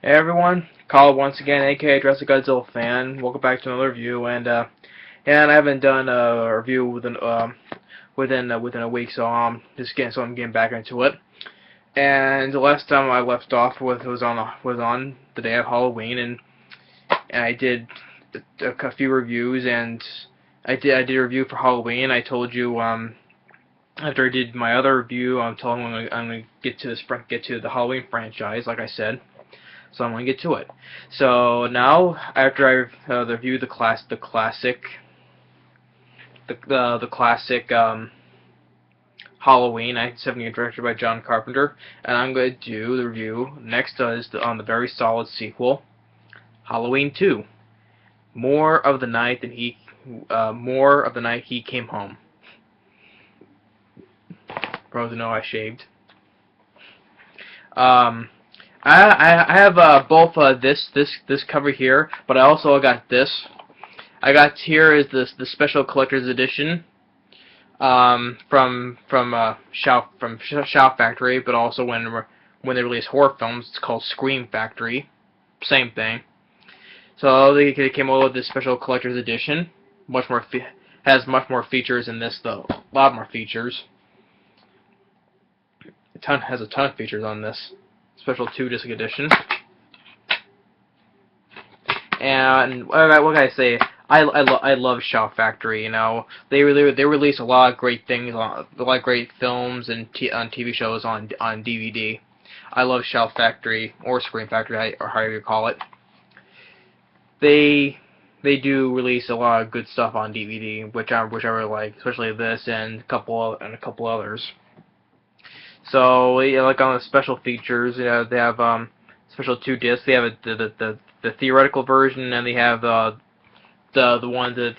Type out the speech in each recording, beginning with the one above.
Hey everyone, Call once again, aka Dress a Godzilla fan. Welcome back to another review, and I haven't done a review within a week, so I'm getting back into it. And the last time I left off was on the day of Halloween, and I did a few reviews, and I did a review for Halloween. I told you after I did my other review, I'm telling you I'm gonna get to the Halloween franchise, like I said. So I'm gonna get to it. So now, after I've reviewed the classic Halloween, 1978, directed by John Carpenter, and I'm going to do the review next on the very solid sequel, Halloween 2. More of the night he came home. For those who know, I shaved. I have both this cover here, but I also got this. I got here is the special collector's edition from Shout Factory, but also when they release horror films, it's called Scream Factory. Same thing. So they came out with this special collector's edition. Has much more features in this though. A lot more features. Has a ton of features on this special 2-disc edition. And what can I say? I love Shout Factory. You know, they release a lot of great things, a lot of great films and on TV shows on DVD. I love Shout Factory or Scream Factory, or however you call it. They do release a lot of good stuff on DVD, which I really like, especially this and a couple others. So, yeah, like on the special features, you know, they have special 2 discs. They have the theoretical version, and they have the ones that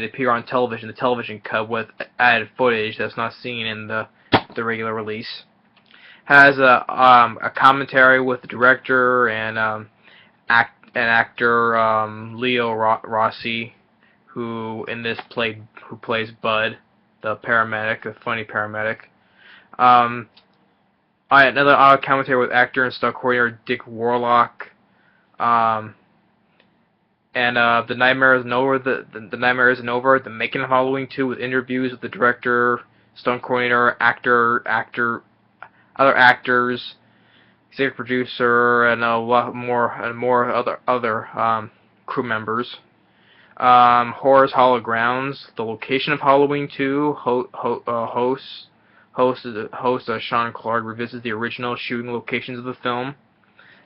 appear on television, the television cut with added footage that's not seen in the regular release. Has a commentary with the director and actor Leo Rossi, who in this plays Bud, the paramedic, the funny paramedic. Another commentary with actor and stunt coordinator Dick Warlock. And The Nightmare Isn't Over. The Nightmare Isn't Over. The Making of Halloween 2 with interviews with the director, stunt coordinator, other actors, executive producer, and a lot more other crew members. Horror's Hollow Grounds. The location of Halloween 2. Host Sean Clark revisits the original shooting locations of the film.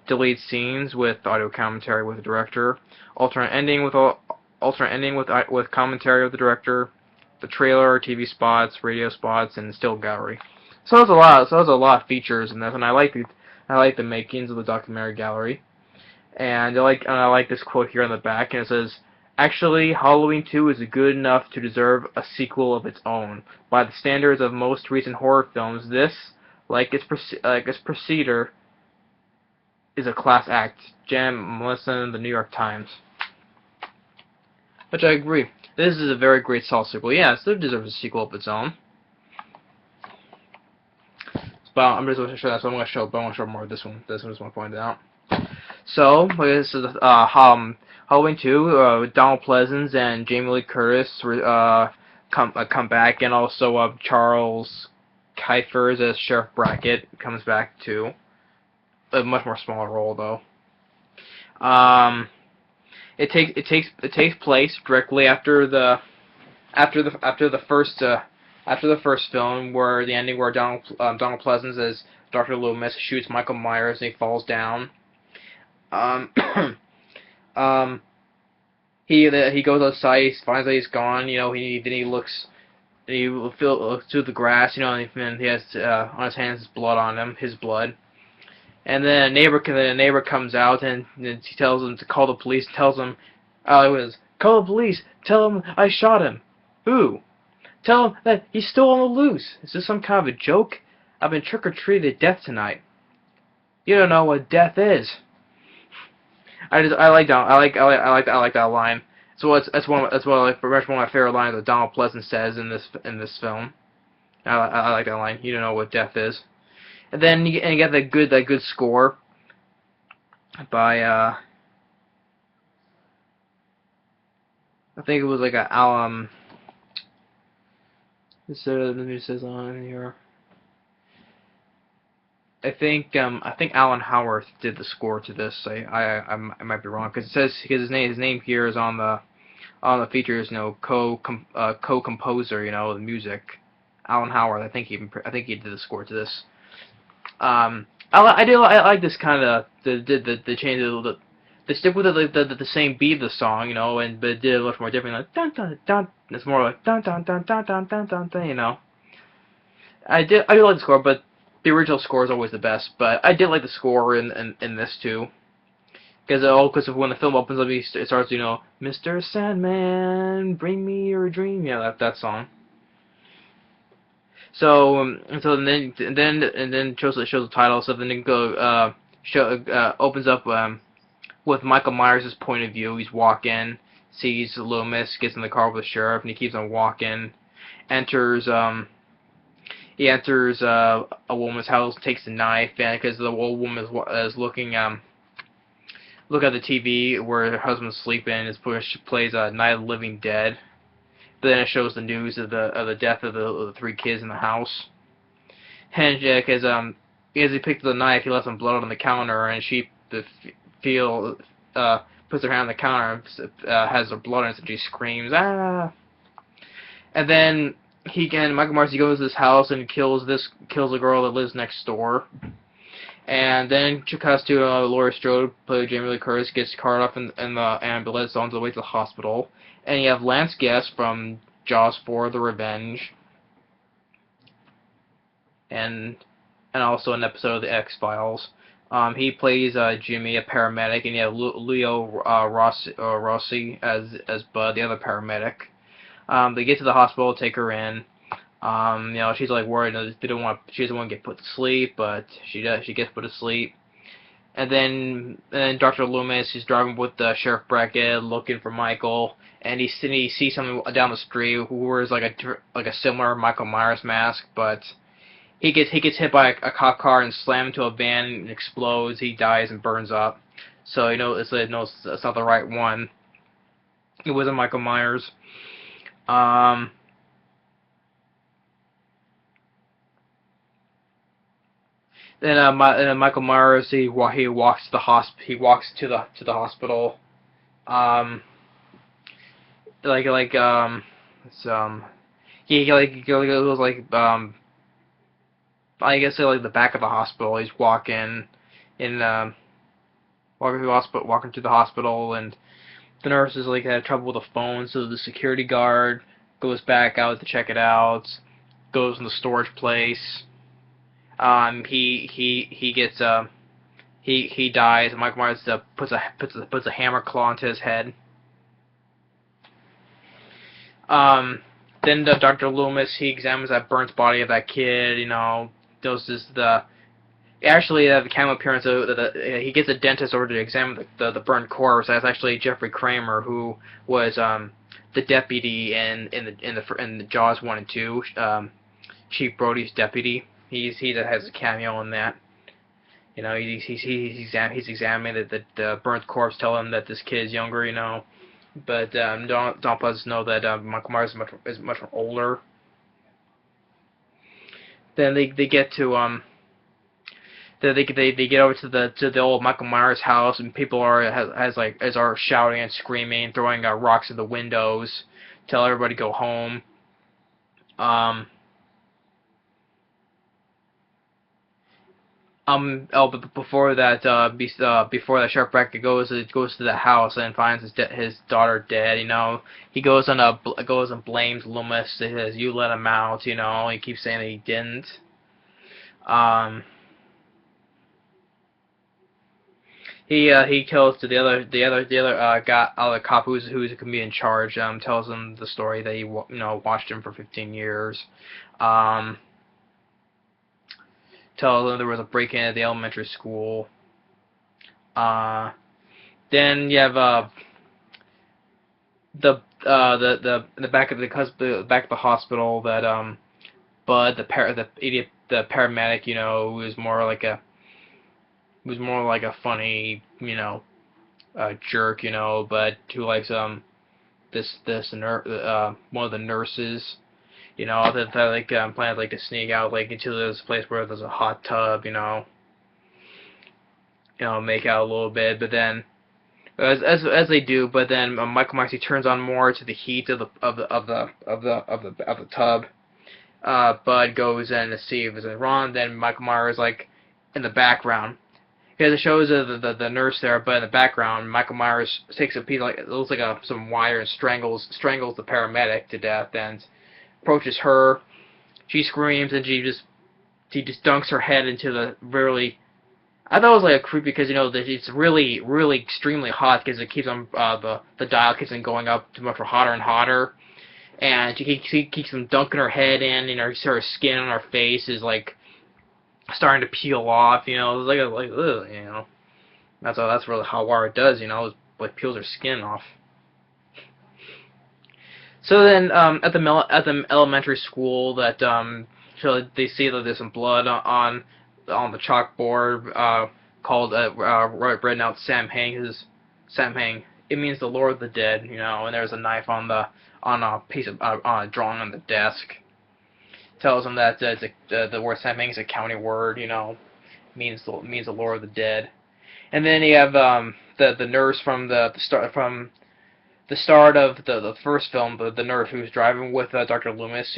Delayed scenes with audio commentary with the director. Alternate ending with commentary of the director. The trailer, TV spots, radio spots, and still gallery. So there's a lot of features in this, and I like the makings of the documentary gallery. And I like this quote here on the back, and it says, "Actually, Halloween 2 is good enough to deserve a sequel of its own. By the standards of most recent horror films, this, like its preceder, is a class act." Jan Melissa, The New York Times. Which I agree. This is a very great solid sequel. Yeah, it deserves a sequel of its own. But I'm just going to show that, so I'm going to show more of this one. This one is going to point it out. So, this is Halloween 2, with Donald Pleasence and Jamie Lee Curtis come back, and also Charles Cyphers as Sheriff Brackett comes back too. A much more smaller role though. It takes place directly after the first film, where the ending where Donald Pleasence as Dr. Loomis shoots Michael Myers and he falls down. He goes outside, he finds that he's gone, you know, he looks through the grass, you know, and he has on his hands his blood. And then a neighbor comes out and he tells him to call the police, tells him, call the police, tell him I shot him. Who? Tell him that he's still on the loose. Is this some kind of a joke? I've been trick-or-treated to death tonight. You don't know what death is. I like that line. So that's one of my favorite lines that Donald Pleasence says in this film. I like that line. You don't know what death is. And then you get that good score. by I think it was like a so let me says on here. I think Alan Howarth did the score to this. I might be wrong because it says his name here is on the features, co-composer, the music. Alan Howarth, I think he did the score to this. I like this kind of the change of the they stick with the same beat of the song, but did it much more different, like dun dun dun. It's more like dun dun dun dun dun dun dun dun. I do like the score, but the original score is always the best. But I did like the score in this too, because when the film opens up, it starts, Mr. Sandman, bring me your dream, that song. So shows the title. So then it opens up with Michael Myers' point of view. He's walking, sees Loomis, gets in the car with the sheriff, and he keeps on walking. Enters he enters a woman's house, takes the knife, and because the old woman is looking look at the TV where her husband's sleeping. It plays Night of the Living Dead. But then it shows the news of the death of the three kids in the house. And because as he picked up the knife, he left some blood on the counter, and she feel puts her hand on the counter, and has her blood on it, and she screams, ah! And then Michael Myers goes to this house and kills a girl that lives next door. And then she cuts to Laurie Strode, played Jamie Lee Curtis, gets carted off in the ambulance on the way to the hospital. And you have Lance Guest from Jaws 4: The Revenge, and also an episode of the X-Files. He plays Jimmy, a paramedic, and you have Leo Rossi as Bud, the other paramedic. They get to the hospital, take her in. She's like worried. She doesn't want to get put to sleep, but she does. She gets put to sleep. And then Dr. Loomis is driving with Sheriff Brackett looking for Michael, and he sees someone down the street who wears like a similar Michael Myers mask, but he gets hit by a cop car and slammed into a van and explodes. He dies and burns up. So it's not the right one. It wasn't Michael Myers. Then Michael Myers he walks to the hospital. It's he goes I guess like the back of the hospital. He's walking to the hospital, and the nurses had trouble with the phone, so the security guard goes back out to check it out. Goes in the storage place. He gets he dies. Michael Myers puts a hammer claw into his head. Then Dr. Loomis he examines that burnt body of that kid. Does the cameo appearance of he gets a dentist over to examine the burnt corpse. That's actually Jeffrey Kramer, who was the deputy in the Jaws 1 and 2, Chief Brody's deputy. He has a cameo in that. He's examining the burnt corpse, telling him that this kid is younger. But Donald Pleasence know that Michael Myers is much older. Then they get to they get over to the old Michael Myers house, and people are shouting and screaming, throwing rocks at the windows, tell everybody to go home. But before that, Sheriff Brackett goes to the house and finds his daughter dead. He goes and blames Loomis. He says, "You let him out." He keeps saying that he didn't. He tells to the other cop who's going to be in charge. Tells him the story that he watched him for 15 years. Tells them there was a break-in at the elementary school. Then you have the back of the hospital that Bud, the paramedic, who is more like who's more like a funny, jerk, but who likes one of the nurses, that like planned like to sneak out like into this place where there's a hot tub, make out a little bit, but then as they do, but then Michael Myers he turns on more to the heat of the tub. Bud goes in to see if it's wrong. Then Michael Myers like in the background. Because it shows the nurse there, but in the background, Michael Myers takes a piece like it looks like some wire and strangles the paramedic to death, and approaches her. She screams and he just dunks her head into the really. I thought it was like a creepy because it's really extremely hot because it keeps on the dial keeps on going up too much for hotter and hotter, and she keeps on dunking her head in, her skin on her face is like starting to peel off, it's like ugh. That's really how it does, it like peels her skin off. So then, at the elementary school, so they see that there's some blood on the chalkboard, called written out Sam Hang. It means the Lord of the Dead, and there's a knife on a piece of on a drawing on the desk. Tells them that the word Sam Hang is a county word, means the Lord of the Dead. And then you have the nurse from the start of the first film, the nurse who was driving with Dr. Loomis.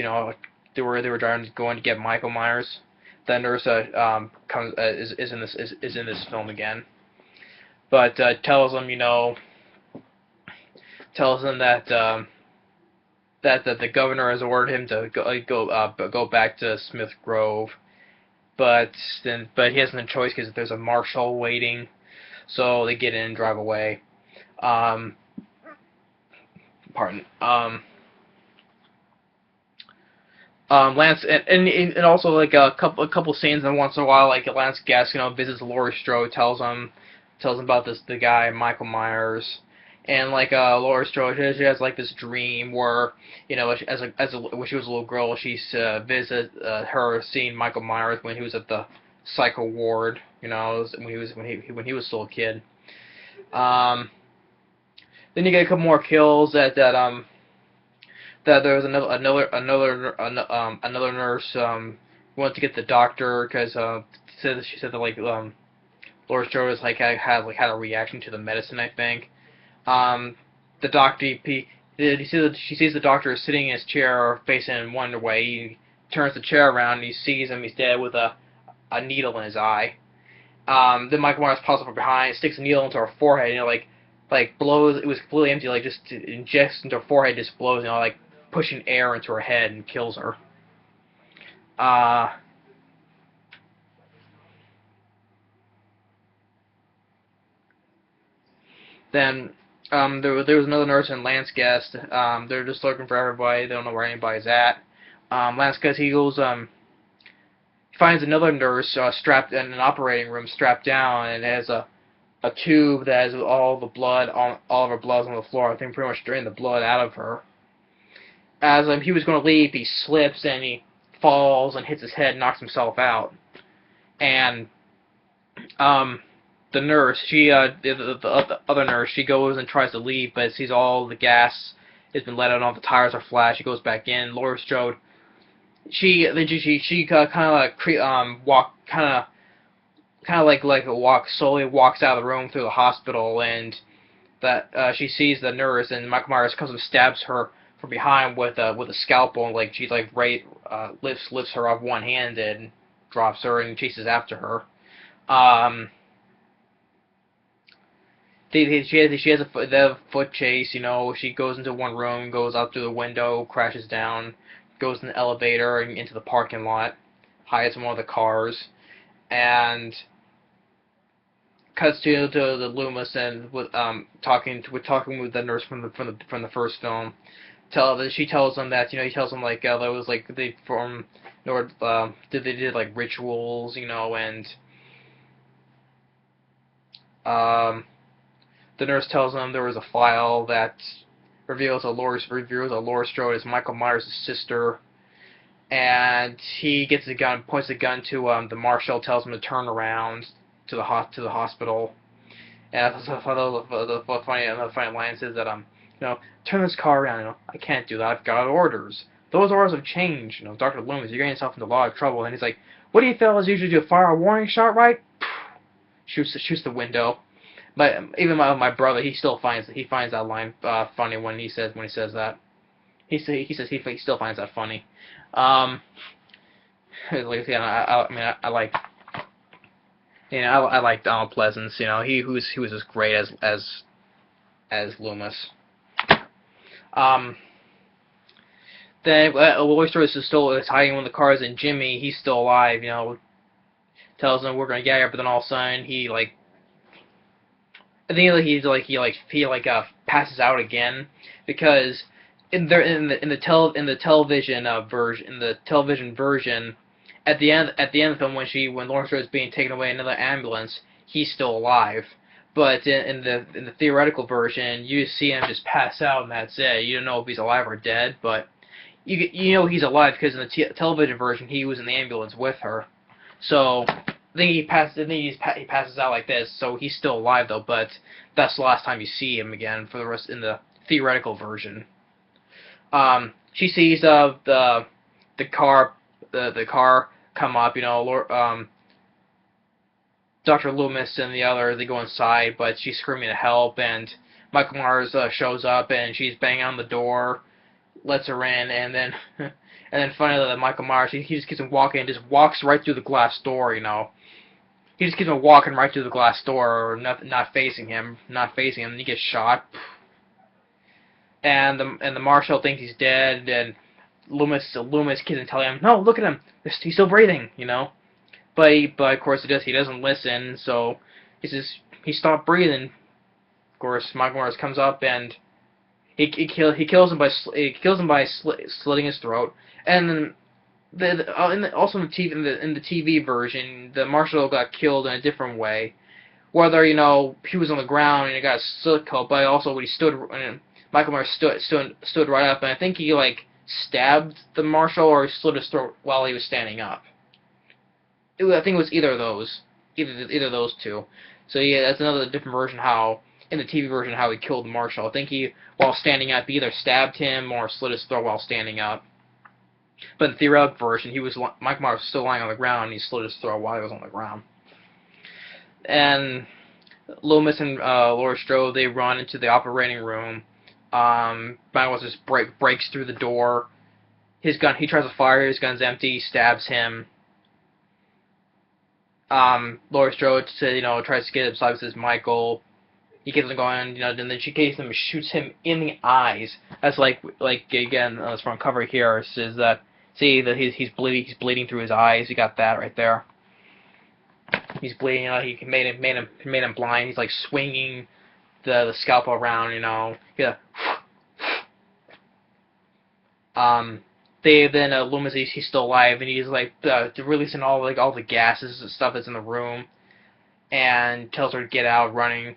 They were driving going to get Michael Myers. That nurse is in this film again, but tells them that the governor has ordered him to go back to Smith Grove, but he has no choice because there's a marshal waiting, so they get in and drive away. Lance and also like a couple scenes, and once in a while like Lance Guest visits Laurie Strode, tells him about the guy Michael Myers. And like Laurie Strode, she has like this dream where when she was a little girl, she visits her seeing Michael Myers when he was at the psycho ward, when he was still a kid. Then you get a couple more kills that there was another nurse went to get the doctor because she said that like Laurie Strode was like had a reaction to the medicine, I think. The doctor, she sees the doctor sitting in his chair facing one way. He turns the chair around and he sees him. He's dead with a needle in his eye. Then Michael Myers pops up from behind, sticks a needle into her forehead, like blows. It was completely empty, like just injects into her forehead, just blows, like pushing air into her head and kills her. Then there was another nurse and Lance Guest. They're just looking for everybody. They don't know where anybody's at. Lance Guest, he goes, he finds another nurse strapped in an operating room, strapped down, and has a tube that has all of her blood on the floor. I think pretty much drained the blood out of her. As he was going to leave, he slips and he falls and hits his head, knocks himself out. And the nurse, the other nurse, she goes and tries to leave, but sees all the gas has been let out, all the tires are flat. She goes back in. Laurie Strode, she slowly walks out of the room through the hospital, and that she sees the nurse, and Michael Myers comes and stabs her from behind with a scalpel, and like she's like lifts her off one hand and drops her and chases after her. She has a foot chase, she goes into one room, goes out through the window, crashes down, goes in the elevator and into the parking lot, hides in one of the cars, and cuts to the Loomis and with talking with the nurse from the first film. She tells him that he tells him like that was like they from North they did like rituals, and the nurse tells him there was a file that reveals that Laurie Strode is Michael Myers' sister, and he gets the gun, points the gun to the marshal, tells him to turn around to the hospital. And that's the funny line is that turn this car around. I can't do that. I've got orders. Those orders have changed. Dr. Loomis, you're getting yourself into a lot of trouble. And he's like, what do you fellas usually do? Fire a warning shot, right? Shoots the window. But even my brother, he finds that line funny when he says that. He says he still finds that funny. Like again, I like I like Donald Pleasence. He was as great as Loomis. Then Lloyd Stewart is hiding in one of the cars, and Jimmy, he's still alive. Tells them we're gonna get here, but then all of a sudden I think he passes out again because in the television version at the end of the film when Lawrence Strode is being taken away in another ambulance, he's still alive. But in the theoretical version, you see him just pass out and that's it. You don't know if he's alive or dead, but you know he's alive because in the television version he was in the ambulance with her. So I think he passes out like this, so he's still alive though. But that's the last time you see him again for the rest in the theoretical version. She sees the car come up. Dr. Loomis and the other, they go inside, but she's screaming to help, and Michael Myers shows up, and she's banging on the door, lets her in, and then finally Michael Myers, he just keeps on walking, and just walks right through the glass door. He just keeps on walking right through the glass door, or not facing him, and he gets shot. And the marshal thinks he's dead, and Loomis keeps on telling him, no, look at him, he's still breathing, But of course he doesn't listen, so he stopped breathing. Of course, Michael Myers comes up and he kills him by slitting his throat. And then also in the TV version, the marshal got killed in a different way. Whether he was on the ground and he got a slit cut, but also when he stood, and Michael Myers stood right up, and I think he stabbed the marshal or slit his throat while he was standing up. I think it was either of those two. So yeah, that's another different version how in the TV version how he killed the marshal. I think he, while standing up, either stabbed him or slit his throat while standing up. But in the theoretical version, Michael Myers was still lying on the ground, and he slit his throat while he was on the ground. And Loomis and Laurie Strode, they run into the operating room. Michael Myers just breaks through the door. He tries to fire. His gun's empty. Stabs him. Laurie Strode tries to get him, so says Michael. He keeps on going, and then she takes him and shoots him in the eyes. That's again, this front cover here says that. See that he's bleeding through his eyes. You got that right there. He's bleeding. He made him blind. He's swinging the scalpel around. Yeah. Loomis, he's still alive, and he's releasing all the gases and stuff that's in the room, and tells her to get out running,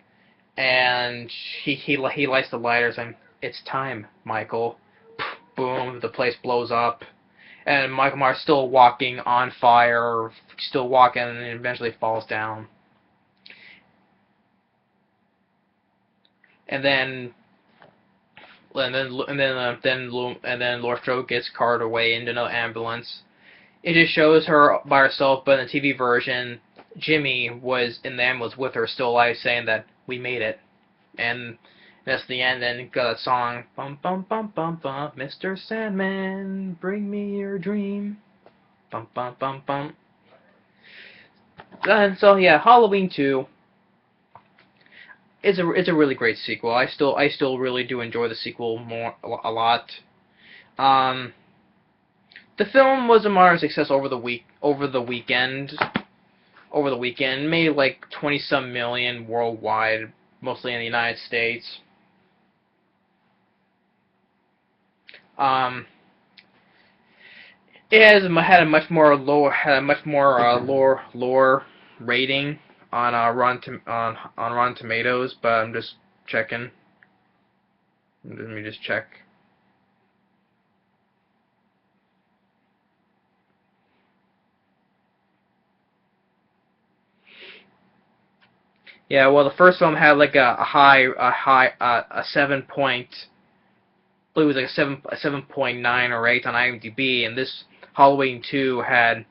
and he lights the lighter, saying, "It's time, Michael." Boom! The place blows up, and Michael Myers still walking on fire, still walking, and eventually falls down, and then Laurie Strode gets carted away into an ambulance. It just shows her by herself, but in the TV version, Jimmy was in the ambulance with her, still alive, saying that we made it, and that's the end. And got that song, bum bum bum bum bum, Mr. Sandman, bring me your dream, bum bum bum bum. And so yeah, Halloween 2. It's a really great sequel. I still really do enjoy the sequel a lot. The film was a moderate success over the weekend. Made 20-some million worldwide, mostly in the United States. It had a much more lower rating on Rotten Tomatoes, but I'm just checking. Let me just check. Yeah, well, the first film had like a 7 point, I believe it was like a 7.9 or 8 on IMDb, and this Halloween 2 had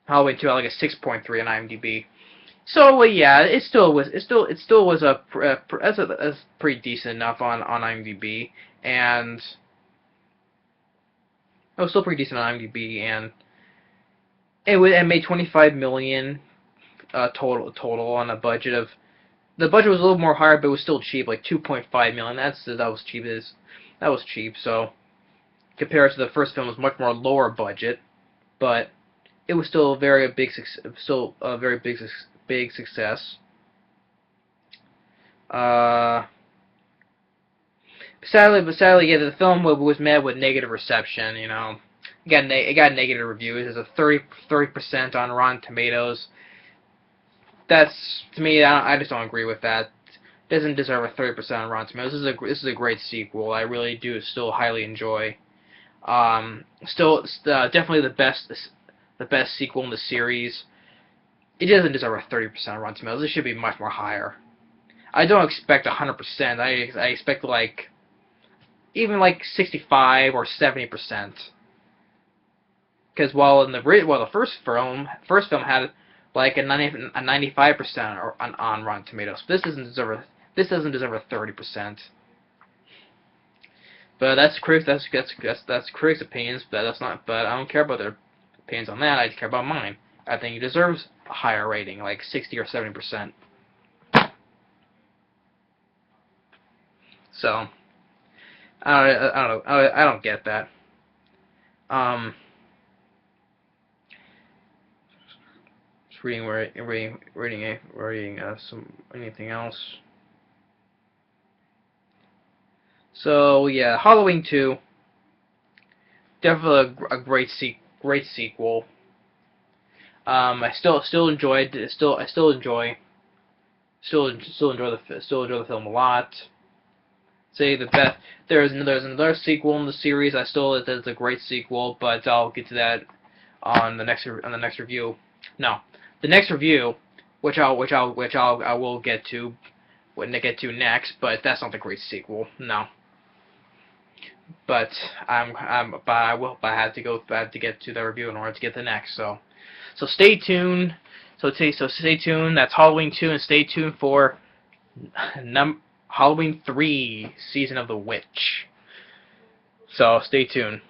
like a 6.3 on IMDb. So well, yeah, it still was that's pretty decent enough on IMDb, and it was still pretty decent on IMDb, and it made 25 million total on a budget of. The budget was a little more higher, but it was still cheap, like 2.5 million. That was cheap. That was cheap. So compared to the first film, it was much more lower budget, but it was still a very big big success. Uh, sadly, yeah, the film was met with negative reception. You know, it got negative reviews. It's a 30% on Rotten Tomatoes. That's, to me, I just don't agree with that. It doesn't deserve a 30% on Rotten Tomatoes. This is a great sequel. I really do still highly enjoy. Definitely the best sequel in the series. It doesn't deserve a 30% on Rotten Tomatoes. It should be much more higher. I don't expect 100%. I expect like even like 65 or 70%. Because while the first film had like a 95% on Rotten Tomatoes, this doesn't deserve a 30%. But that's critics' opinions. But that's not. But I don't care about their opinions on that. I care about mine. I think it deserves a higher rating, like 60 or 70%. So I don't know. I don't get that. Um, just reading some anything else. So yeah, Halloween 2, definitely a great sequel. I still enjoyed I still enjoy the film a lot. Say the best. There's another sequel in the series. That's a great sequel, but I'll get to that on the next review. No, the next review, I will get to when I get to next, but that's not the great sequel. No. But I have to get to the review in order to get the next. So stay tuned. So stay tuned. That's Halloween 2, and stay tuned for Halloween 3, Season of the Witch. So stay tuned.